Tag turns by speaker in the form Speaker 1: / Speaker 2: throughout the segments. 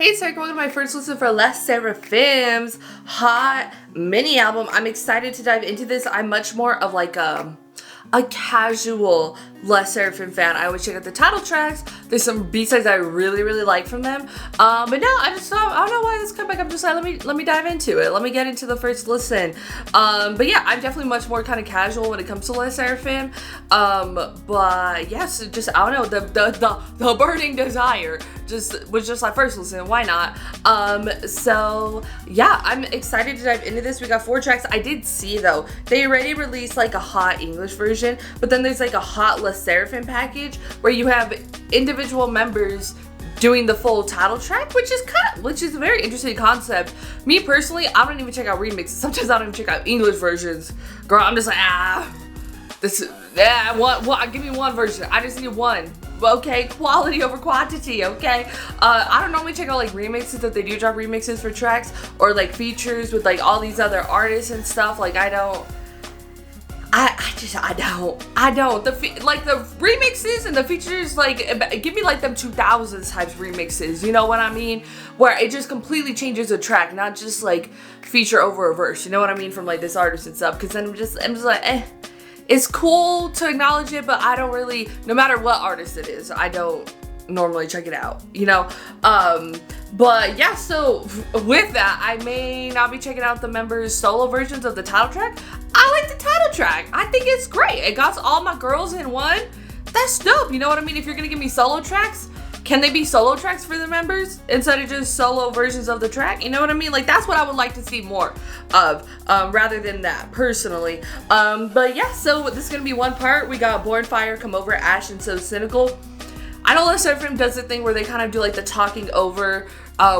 Speaker 1: Hey, so welcome to my first listen for Les Sserafim's hot mini album. I'm excited to dive into this. I'm much more of like a casual Les Sserafim fan. I always check out the title tracks. There's some B-sides I really like from them. But no, I don't know why this come back. I'm just like, let me dive into it. Let me get into the first listen. But yeah, I'm definitely much more kind of casual when it comes to Les Sserafim. But yes, just I don't know, the burning desire was just my first listen. Why not? So yeah, I'm excited to dive into this. We got 4 tracks. I did see though, they already released like a hot English version, but then there's like a hot Les Sserafim package where you have individual members doing the full title track, which is a very interesting concept. Me personally, I don't even check out remixes. Sometimes I don't even check out English versions. Girl, I'm just like, give me one version. I just need one. Okay, quality over quantity, okay? I don't normally check out like remixes if they do drop remixes for tracks or like features with like all these other artists and stuff. Like I don't. The remixes and the features, like, give me like them 2000s types remixes, you know what I mean? Where it just completely changes a track, not just like feature over a verse, you know what I mean? From like this artist and stuff, because then I'm just like, it's cool to acknowledge it, but I don't really, no matter what artist it is, I don't normally check it out, you know? But yeah, so with that, I may not be checking out the members' solo versions of the title track. I like the title track. I think it's great. It got all my girls in one. That's dope, you know what I mean? If you're gonna give me solo tracks, can they be solo tracks for the members instead of just solo versions of the track? You know what I mean? Like, that's what I would like to see more of, rather than that, personally. But yeah, so this is gonna be one part. We got Born Fire, Come Over, Ash, and So Cynical. I know Les Sserafim does the thing where they kind of do like the talking over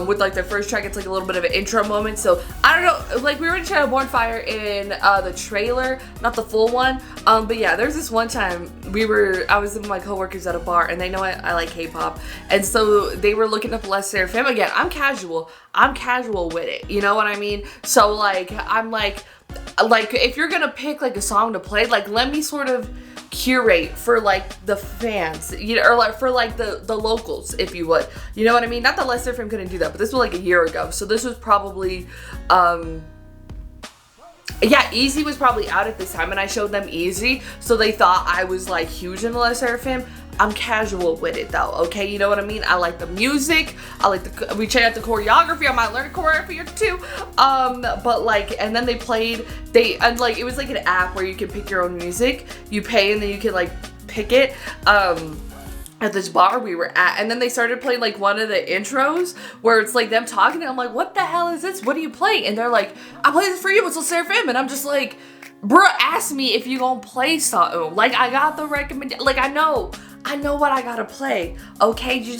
Speaker 1: with like their first track. It's like a little bit of an intro moment. So I don't know, like we already tried Born Fire in the trailer, not the full one. But yeah, there's this one time I was with my coworkers at a bar and they know I like K-pop. And so they were looking up Les Sserafim. Again, I'm casual with it. You know what I mean? So like, I'm like if you're gonna pick like a song to play, like let me sort of curate for like the fans, you know, or like for like the locals, if you would, you know what I mean? Not that Les Sserafim couldn't do that, but this was like a year ago, so this was probably yeah, Easy was probably out at this time and I showed them Easy, so they thought I was like huge in Les Sserafim. I'm casual with it though, okay? You know what I mean? I like the music. We checked out the choreography. I might learn a choreography or two. But like, and then it was like an app where you can pick your own music. You pay and then you can like pick it. At this bar we were at, and then they started playing like one of the intros where it's like them talking and I'm like, what the hell is this? What are you playing? And they're like, I play this for you, it's a Sserafim. And I'm just like, bruh, ask me if you gonna play something. Like I got the recommendation, like I know what I gotta play, okay? You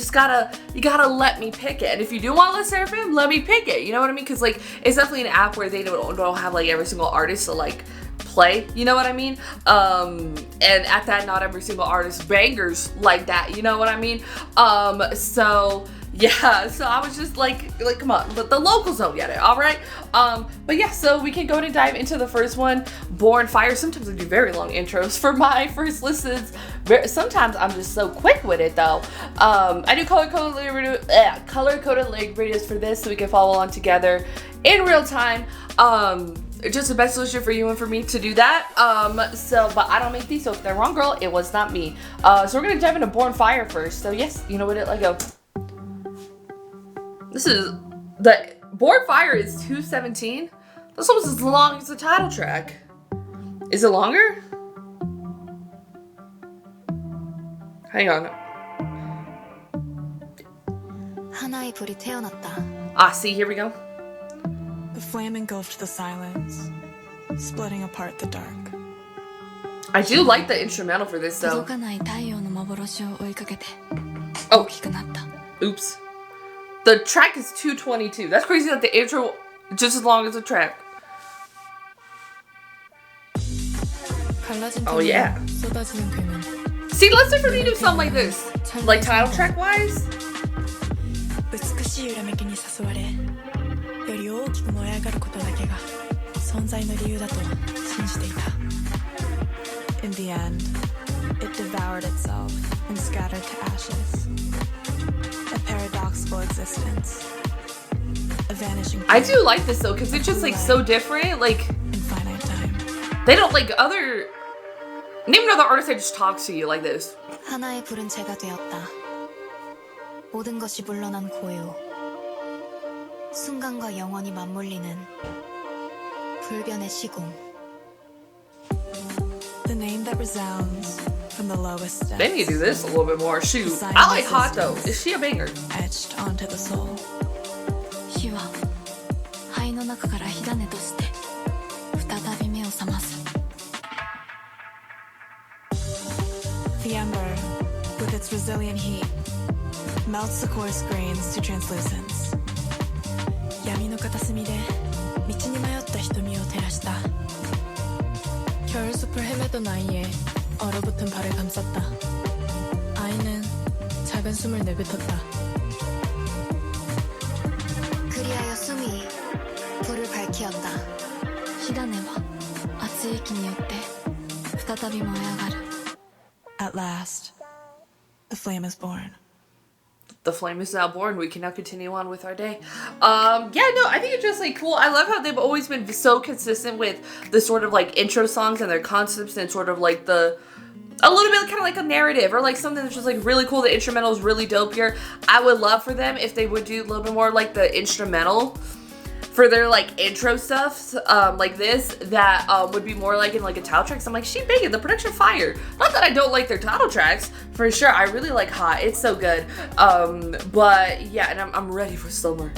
Speaker 1: gotta let me pick it. And if you do want Les Sserafim, let me pick it, you know what I mean? Because like, it's definitely an app where they don't have like every single artist to like play, you know what I mean? And at that, not every single artist bangers like that, you know what I mean? So yeah, so I was just like come on, but the locals don't get it, all right? But yeah, so we can go and dive into the first one, Born Fire. Sometimes I do very long intros for my first listens. Sometimes I'm just so quick with it though. I do color-coded lyric videos for this so we can follow along together in real time. Just the best solution for you and for me to do that. But I don't make these, so if they're wrong, girl, it was not me. So we're gonna dive into Born Fire first. So yes, you know what let go. The Born Fire is 2:17. That's almost as long as the title track. Is it longer? Hang on. See, here we go.
Speaker 2: The flame engulfed the silence, splitting apart the dark.
Speaker 1: I do like the instrumental for this though. Oh, oops. The track is 2:22. That's crazy that the intro just as long as the track. Oh yeah. See, let's definitely do something like this, like title track wise.
Speaker 2: In the end, it devoured itself and scattered to ashes. A paradoxical existence. A vanishing
Speaker 1: I do like this though, because it's just like so different. Like,
Speaker 2: infinite time.
Speaker 1: they don't like other. Name another artist that just talks to you like this.
Speaker 3: 하나의 불은 제가 되었다. 모든 것이 물러난 고요. 순간과 영원히 맞물리는 불변의 시공.
Speaker 2: The name that resounds from the lowest depths.
Speaker 1: They need to do this a little bit more. Shoot, I like Hot though. Is she a banger?
Speaker 2: Etched onto the soul.
Speaker 3: 火は灰の中から火種として再び目を覚ます。
Speaker 2: The ember, with its resilient heat, melts the coarse grains to translucence. 闇の片隅で道に迷った瞳を照らした. 겨울숲을 헤매던 아이의 얼어붙은 발을 감쌌다. 아이는 작은 숨을 내뱉었다.
Speaker 3: 그리하여 숨이 불을 밝히었다. 火種は熱い息によって再び燃え上がる.
Speaker 2: At last, the flame is born.
Speaker 1: The flame is now born. We can now continue on with our day. Yeah, no, I think it's just like cool. I love how they've always been so consistent with the sort of like intro songs and their concepts and sort of like a little bit kind of like a narrative or like something that's just like really cool. The instrumental is really dope here. I would love for them if they would do a little bit more like the instrumental for their like intro stuff, like this, that would be more like in like a title tracks. I'm like, she banging, the production fire. Not that I don't like their title tracks, for sure. I really like Hot, it's so good. But yeah, and I'm ready for summer.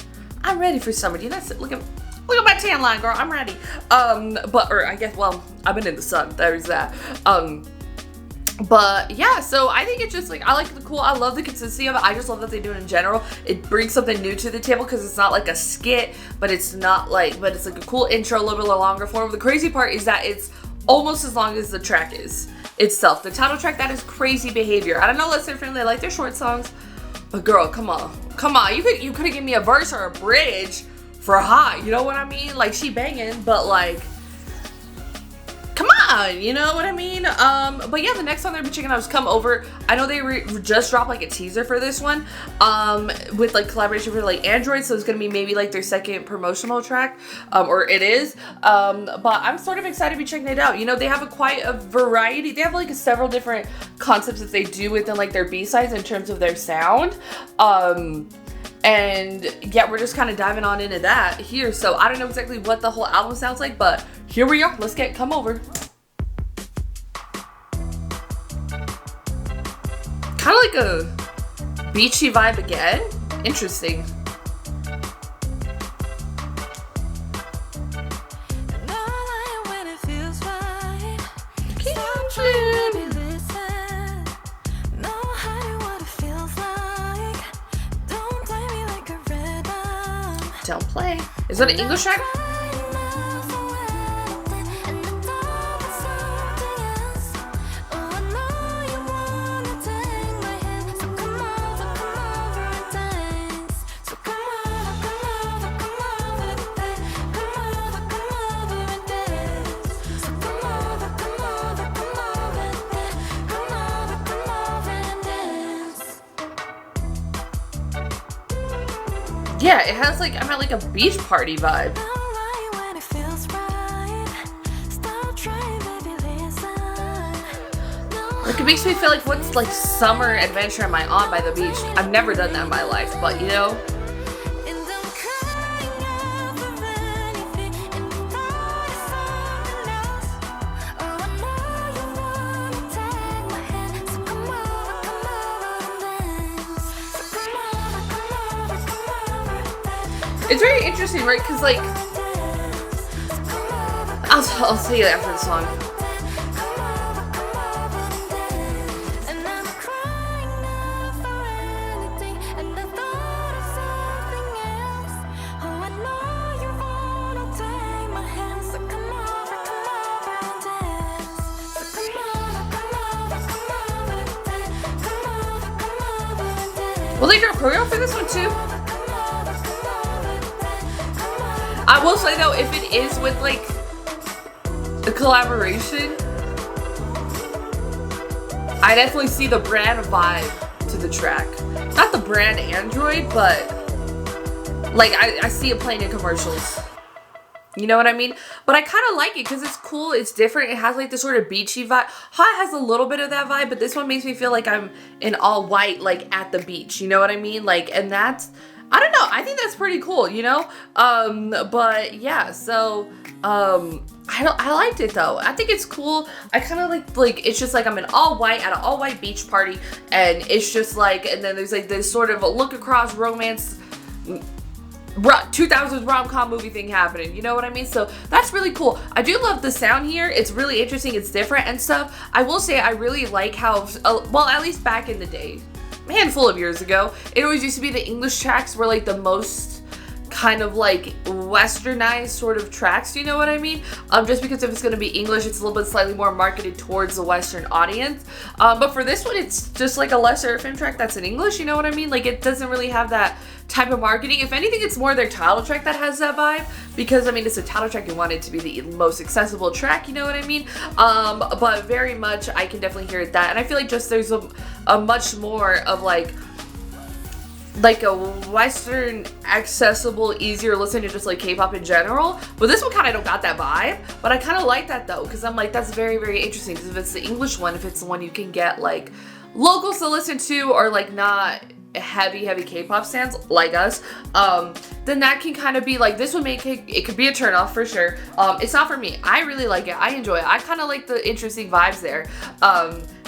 Speaker 1: I'm ready for summer. Do you guys look at my tan line, girl? I'm ready. Or I guess, well, I've been in the sun. There's that. But yeah, so I think it's just like, I like the cool, I love the consistency of it. I just love that they do it in general. It brings something new to the table because it's not like a skit, but it's not like, but it's like a cool intro, a little bit longer form. The crazy part is that it's almost as long as the track is itself. The title track, that is crazy behavior. I don't know, let's say they like their short songs, but girl, come on. You could have given me a verse or a bridge for Hot, you know what I mean? Like, she banging, but like, come on, you know what I mean? But yeah, the next song they're checking out is Come Over. I know they just dropped like a teaser for this one, with like collaboration for like Android, so it's gonna be maybe like their second promotional track, or it is. But I'm sort of excited to be checking it out. You know, they have quite a variety. They have like several different concepts that they do within like their B-sides in terms of their sound. And yeah, we're just kind of diving on into that here. So I don't know exactly what the whole album sounds like, but here we are. Let's get Come Over. Kind of like a beachy vibe again. Interesting. Don't play. Is that an English track? Yeah, it has like, I'm at like a beach party vibe. Like, it makes me feel like, what's like summer adventure am I on by the beach? I've never done that in my life, but you know. It's very interesting, right? Because, like, I'll tell you after the song. Will they drop choreo for this one too? I will say though, if it is with like a collaboration, I definitely see the brand vibe to the track. not the brand Android, but like I see it playing in commercials. You know what I mean? But I kind of like it because it's cool. It's different. It has like this sort of beachy vibe. Hot has a little bit of that vibe, but this one makes me feel like I'm in all white, like at the beach. You know what I mean? Like, and that's, I don't know. I think that's pretty cool, you know? But yeah, so, I liked it though. I think it's cool. I kind of like, it's just like I'm in all white at an all white beach party. And it's just like, and then there's like this sort of a look across romance 2000s rom-com movie thing happening, you know what I mean? So that's really cool. I do love the sound here. It's really interesting. It's different and stuff. I will say I really like how, well, at least back in the day, a handful of years ago, it always used to be the English tracks were like the most kind of like westernized sort of tracks, you know what I mean? Just because if it's going to be English, it's a little bit slightly more marketed towards the Western audience. But for this one, it's just like a lesser Sserafim track that's in English, you know what I mean? Like, it doesn't really have that type of marketing. If anything, it's more their title track that has that vibe, because I mean, it's a title track, you want it to be the most accessible track, you know what I mean? But very much I can definitely hear that, and I feel like just there's a much more of like a Western accessible, easier listen to just like K-pop in general. But this one kind of don't got that vibe, but I kind of like that though, because I'm like, that's very, very interesting, because if it's the English one, if it's the one you can get like locals to listen to, or like not heavy K-pop fans like us, then that can kind of be like, this would make it could be a turn off for sure. It's not for me. I really like it. I enjoy it. I kind of like the interesting vibes there.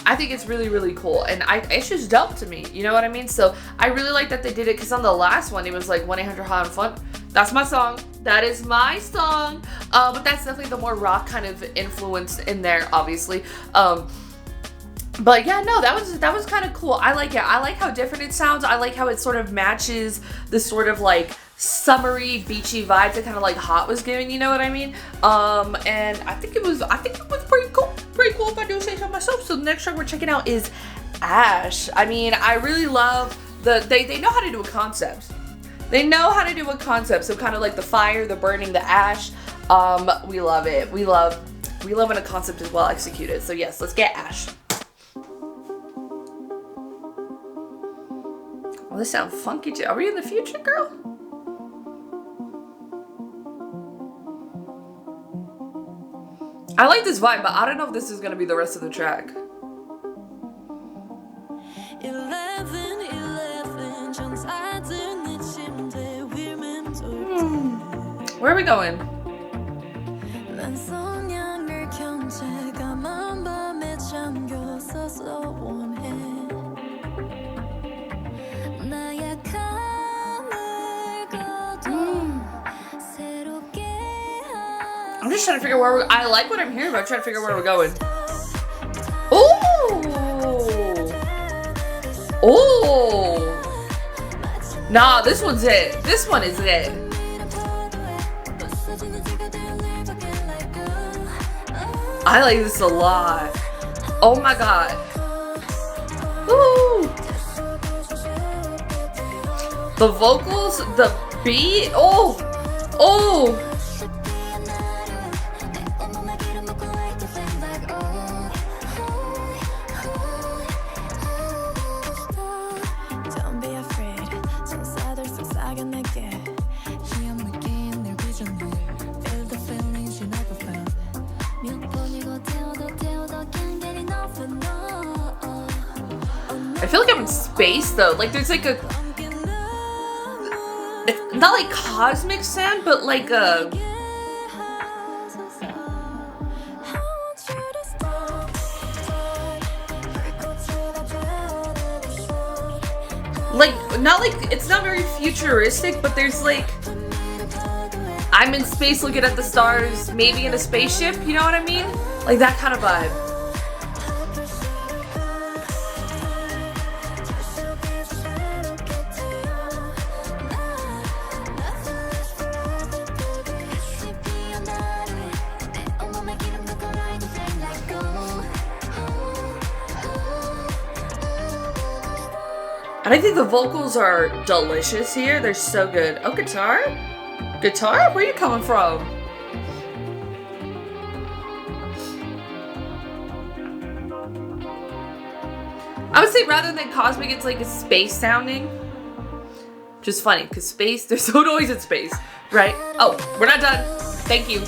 Speaker 1: I think it's really, really cool, and it's just dope to me, you know what I mean? So I really like that they did it, because on the last one it was like 1-800-HOT-AND-FUN. That's my song. That is my song. But that's definitely the more rock kind of influence in there, obviously. But yeah, no, that was kind of cool. I like it. I like how different it sounds. I like how it sort of matches the sort of like summery, beachy vibes that kind of like Hot was giving, you know what I mean? And I think it was pretty cool. Pretty cool if I do say so myself. So the next track we're checking out is Ash. I mean, I really love they know how to do a concept. They know how to do a concept. So kind of like the fire, the burning, the ash. We love it. We love when a concept is well executed. So yes, let's get Ash. Well, this sounds funky too. Are we in the future, girl? I like this vibe, but I don't know if this is gonna be the rest of the track.
Speaker 2: 11, 전 잦은 내 침대 위 맴돌
Speaker 1: Where are we going?
Speaker 2: 난 성냥을 켠 채 까만 밤에 잠겨서서 원해 나약함을 거둬 새롭게
Speaker 1: I'm just trying to figure where I like what I'm hearing, but I'm trying to figure where we're going. Ooh! Ooh! Nah, this one's it. This one is it. I like this a lot. Oh my god. Ooh! The vocals, the beat, oh! Oh!
Speaker 2: Don't be afraid 천사들 속삭여 내게 희한 느낌 늘 비전해 Feel the feelings you never felt 몇 번이고 태워도 can't get enough of no
Speaker 1: I feel like I'm in space though. Like there's like a, it's not like cosmic sound, but like a, like not like, it's not very futuristic, but there's like, I'm in space looking at the stars, maybe in a spaceship, you know what I mean? Like that kind of vibe. And I think the vocals are delicious here. They're so good. Oh, guitar? Guitar? Where are you coming from? I would say rather than cosmic, it's like a space sounding. Just funny, because space, there's no noise in space, right? Oh, we're not done. Thank you.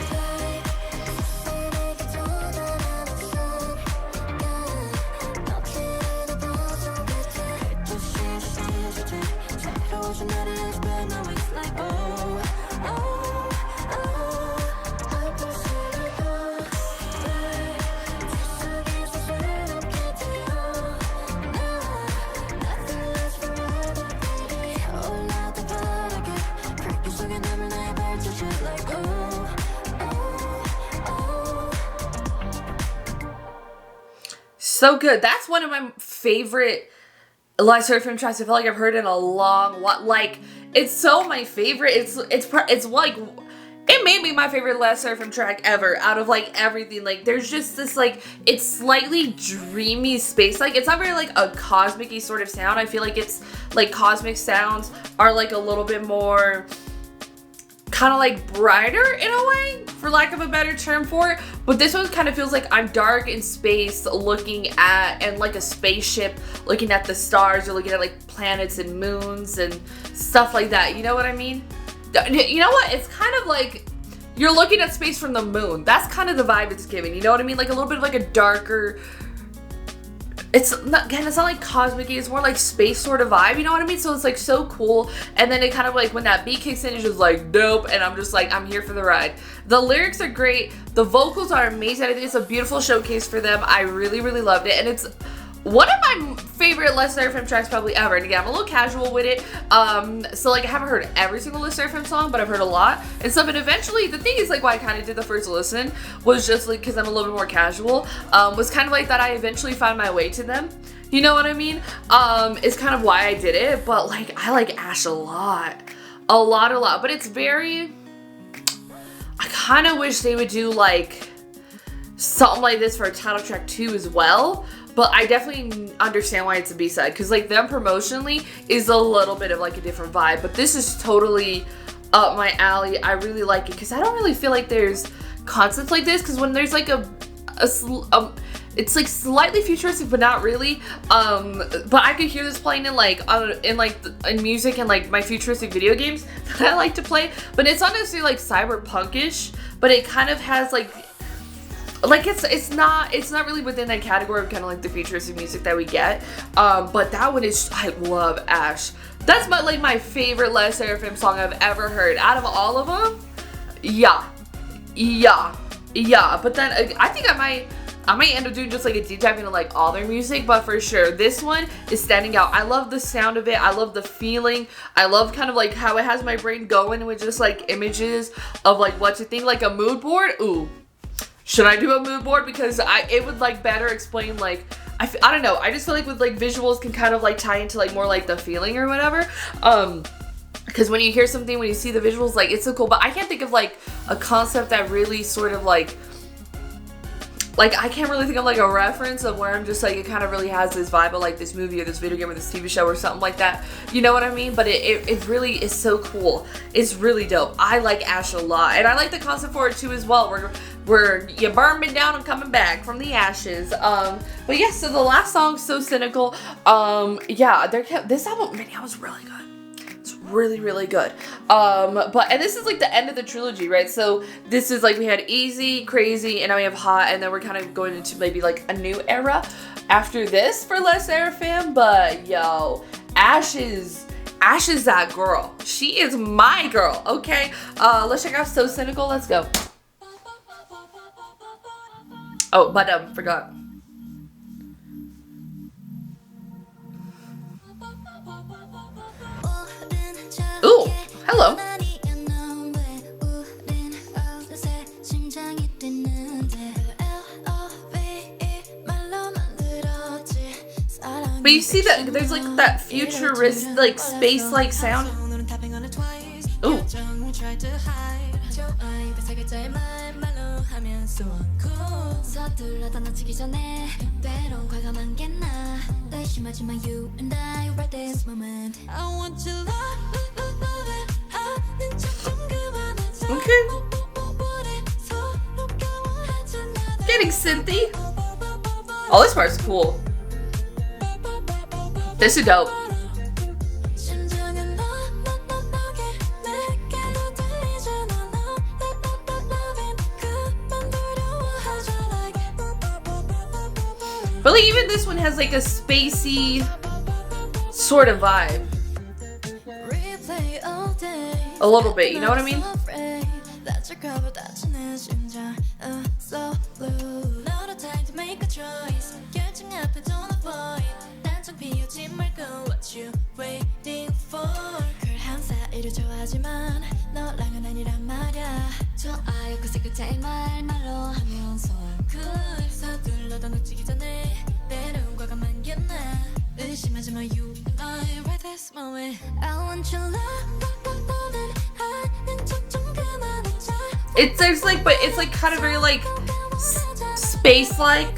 Speaker 1: So good. That's one of my favorite Sserafim tracks. I feel like I've heard it in a long while. Like, it's so my favorite. It's like, it may be my favorite Sserafim track ever out of like everything. Like, there's just this like, it's slightly dreamy space. Like, it's not very like a cosmic-y sort of sound. I feel like it's like cosmic sounds are like a little bit more kind of like brighter in a way, for lack of a better term for it. But this one kind of feels like I'm dark in space looking at, and like a spaceship looking at the stars, or looking at like planets and moons and stuff like that. You know what I mean? You know what? It's kind of like you're looking at space from the moon. That's kind of the vibe it's giving. You know what I mean? Like a little bit of like a darker, it's not like cosmic-y, it's more like space sort of vibe, you know what I mean? So it's like so cool, and then it kind of like, when that beat kicks in, it's just like dope, and I'm just like, I'm here for the ride. The lyrics are great, the vocals are amazing. I think it's a beautiful showcase for them. I really, really loved it, and it's one of my favorite Sserafim tracks probably ever. And again, I'm a little casual with it. So like, I haven't heard every single Sserafim song, but I've heard a lot and stuff. And eventually, the thing is like, why I kind of did the first listen was just like, because I'm a little bit more casual, was kind of like that I eventually found my way to them. You know what I mean? Is kind of why I did it. But like, I like Ash a lot. A lot. But it's very, I kind of wish they would do like something like this for a title track too as well. But I definitely understand why it's a B-side, because like them promotionally is a little bit of like a different vibe. But this is totally up my alley. I really like it, because I don't really feel like there's concepts like this, because when there's like it's like slightly futuristic, but not really. But I could hear this playing in like in music and like my futuristic video games that I like to play. But it's not necessarily like cyberpunkish, but it kind of has like it's not really within that category of kind of like the futuristic music that we get. But that one is, I love Ash. That's my favorite Sserafim song I've ever heard out of all of them. Yeah. But then I think I might end up doing just like a deep dive into like all their music, but for sure this one is standing out. I love the sound of it. I love the feeling. I love kind of like how it has my brain going with just like images of like what to think, like a mood board. Ooh. Should I do a mood board? Because it would like better explain like, I don't know. I just feel like with like visuals can kind of like tie into like more like the feeling or whatever. Because when you hear something, when you see the visuals, like it's so cool. But I can't think of like a concept that really sort of like I can't really think of like a reference of where I'm just like, it kind of really has this vibe of like this movie or this video game or this TV show or something like that. You know what I mean? But it really is so cool. It's really dope. I like Ash a lot. And I like the concept for it too as well. Where you burn me down and coming back from the ashes. But yeah, so the last song, So Cynical. Yeah, this album was really good. It's really, really good. And this is like the end of the trilogy, right? So this is like, we had Easy, Crazy, and now we have Hot, and then we're kind of going into maybe like a new era after this for Sserafim. But yo, Ash is that girl. She is my girl, okay? Let's check out So Cynical. Let's go. Oh, Badum, forgot. Ooh, hello. But you see that there's like that futuristic, like space-like sound. Ooh. Okay. Getting synthy. Oh, this part's cool. This is dope. But like even this one has like a spacey sort of vibe. A little bit, you know what I mean? It's like, but it's like kind of very like space-like.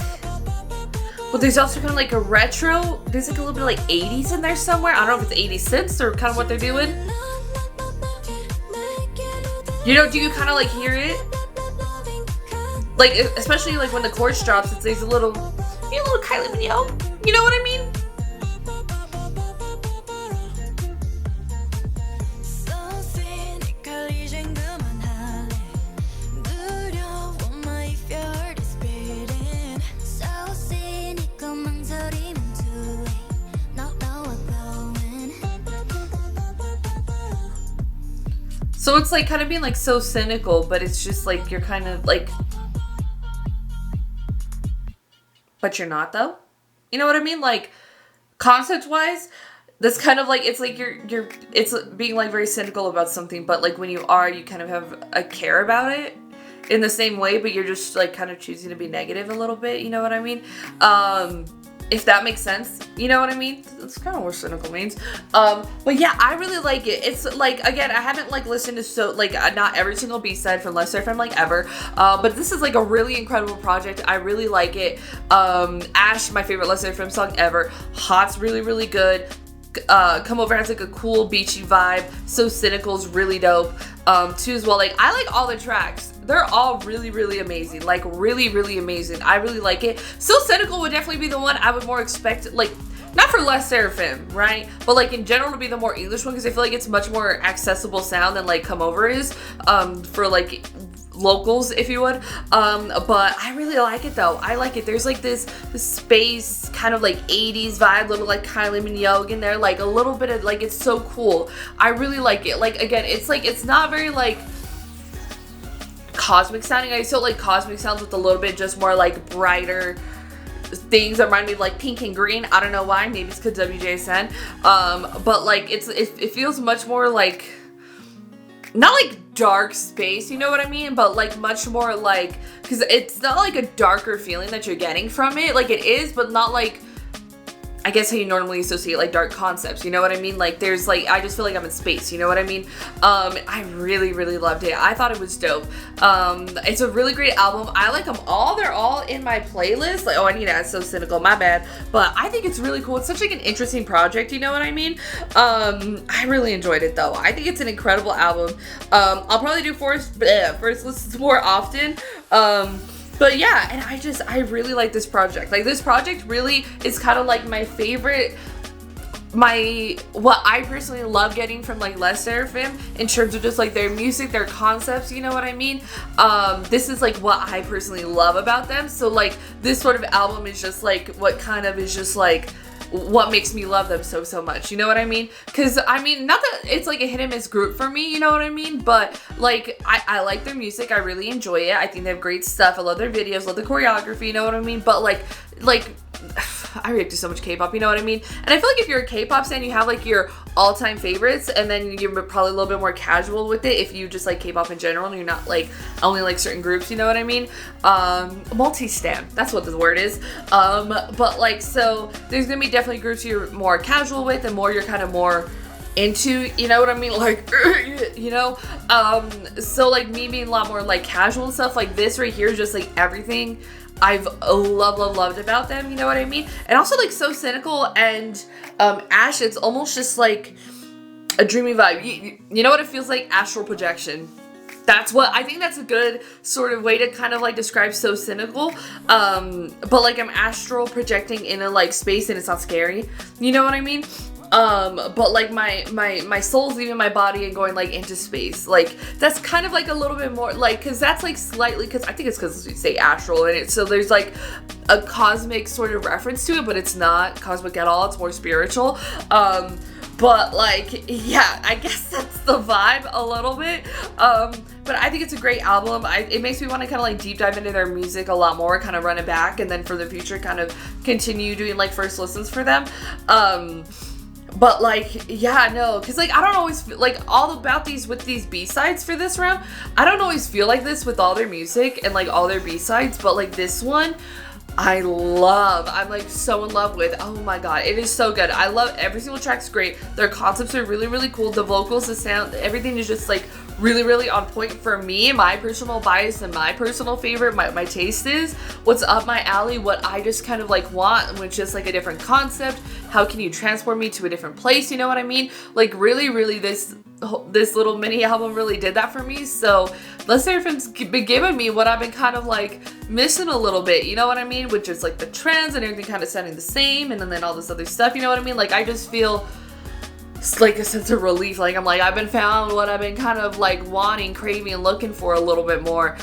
Speaker 1: But there's also kind of like a retro. There's like a little bit of like 80s in there somewhere. I don't know if it's 80s synths or kind of what they're doing. You know, do you kind of like hear it? Like, especially like when the chorus drops, it's there's a little Kylie Minogue. You know what I mean? So it's like kind of being like so cynical, but it's just like you're kind of like, but you're not though. You know what I mean? Like concept wise, that's kind of like, it's like it's being like very cynical about something, but like when you are, you kind of have a care about it in the same way, but you're just like kind of choosing to be negative a little bit. You know what I mean? If that makes sense, you know what I mean? That's kind of what cynical means. But yeah, I really like it. It's like, again, I haven't like listened to not every single B-side from Sserafim like ever, but this is like a really incredible project. I really like it. Ash, my favorite Sserafim song ever. Hot's really, really good. Come Over has like a cool beachy vibe. So Cynical's really dope too as well. Like I like all the tracks. They're all really, really amazing. Like really, really amazing. I really like it. So Cynical would definitely be the one I would more expect, like not for Sserafim, right? But like in general to be the more English one, because I feel like it's much more accessible sound than like Come Over is for like locals, if you would. But I really like it though. I like it. There's like this space kind of like 80s vibe, little like Kylie Minogue in there, like a little bit of like, it's so cool. I really like it. Like again, it's like, it's not very like cosmic sounding. I still like cosmic sounds with a little bit just more like brighter things that remind me of like pink and green. I don't know why. Maybe it's because WJSN. But like it feels much more like, not like dark space, you know what I mean? But like much more like, because it's not like a darker feeling that you're getting from it. Like it is, but not like, I guess how you normally associate like dark concepts, you know what I mean? Like there's like, I just feel like I'm in space, you know what I mean? I really, really loved it. I thought it was dope. It's a really great album. I like them all. They're all in my playlist. Like, oh, I need to add So Cynical, my bad. But I think it's really cool. It's such like an interesting project, you know what I mean? I really enjoyed it though. I think it's an incredible album. I'll probably do first listens more often. But yeah, and I really like this project. Like this project really is kind of like my favorite, what I personally love getting from like Sserafim in terms of just like their music, their concepts, you know what I mean? This is like what I personally love about them. So like this sort of album is just like what kind of is just like what makes me love them so much, you know what I mean? Because I mean, not that it's like a hit and miss group for me, you know what I mean? But like I like their music. I really enjoy it. I think they have great stuff. I love their videos, love the choreography, you know what I mean? But like I react to so much K-pop, you know what I mean? And I feel like if you're a K-pop fan, you have like your all-time favorites, and then you're probably a little bit more casual with it if you just like K-pop in general and you're not like only like certain groups, you know what I mean? Multi-stan, that's what the word is. But like, so there's gonna be definitely groups you're more casual with and more you're kind of more into, you know what I mean? Like, you know? So like me being a lot more like casual and stuff, like this right here is just like everything I've loved about them, you know what I mean? And also like So Cynical and Ash, it's almost just like a dreamy vibe. You know what it feels like? Astral projection. that's what I think that's a good sort of way to kind of like describe So Cynical. But like I'm astral projecting in a like space and it's not scary. You know what I mean? But like my soul's leaving my body and going like into space. Like that's kind of like a little bit more like, cause that's like slightly, cause I think it's cause we say astral in it. So there's like a cosmic sort of reference to it, but it's not cosmic at all. It's more spiritual. But like, yeah, I guess that's the vibe a little bit. But I think it's a great album. It makes me want to kind of like deep dive into their music a lot more, kind of run it back, and then for the future kind of continue doing like first listens for them. But like, yeah, no, because like I don't always feel like all about these with these B-sides for this round. I don't always feel like this with all their music and like all their B-sides, but like this one I love. I'm like so in love with. Oh my god, it is so good. I love every single track's great. Their concepts are really, really cool. The vocals, the sound, everything is just like really, really on point for me. My personal bias and my personal favorite, my taste is what's up my alley, what I just kind of like want, which is like a different concept. How can you transport me to a different place? You know what I mean? Like really, really this little mini album really did that for me. So Les Serafim's been giving me what I've been kind of like missing a little bit, you know what I mean? Which is like the trends and everything kind of sounding the same, and then all this other stuff, you know what I mean? Like I just feel like a sense of relief. Like I'm like, I've been found what I've been kind of like wanting, craving, and looking for a little bit more.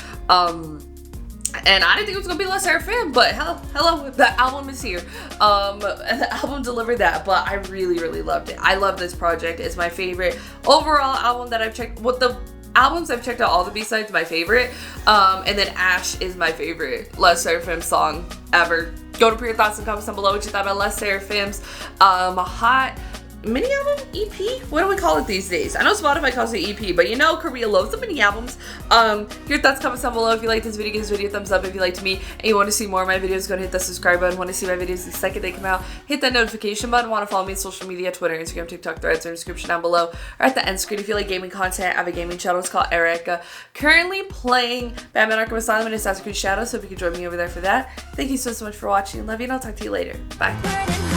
Speaker 1: And I didn't think it was gonna be Les Sserafim, but hello, the album is here. And the album delivered that, but I really, really loved it. I love this project. It's my favorite overall album that I've checked. What the albums I've checked out, all the B-sides, my favorite. And then Ash is my favorite Les Sserafim song ever. Go to put your thoughts and comments down below what you thought about Les Serafim's hot mini album EP. What do we call it these days? I know Spotify calls it EP, but you know Korea loves the mini albums. Your thoughts, comments down below. If you like this video, give this video a thumbs up. If you liked me and you want to see more of my videos, go and hit that subscribe button. Want to see my videos the second they come out, hit that notification button. Want to follow me on social media, Twitter, Instagram, TikTok, Threads, in the description down below or at the end screen. If you like gaming content, I have a gaming channel. It's called Erika. Currently playing Batman Arkham Asylum and Assassin's Creed Shadows, so if you could join me over there for that. Thank you so much for watching. Love you, and I'll talk to you later. Bye.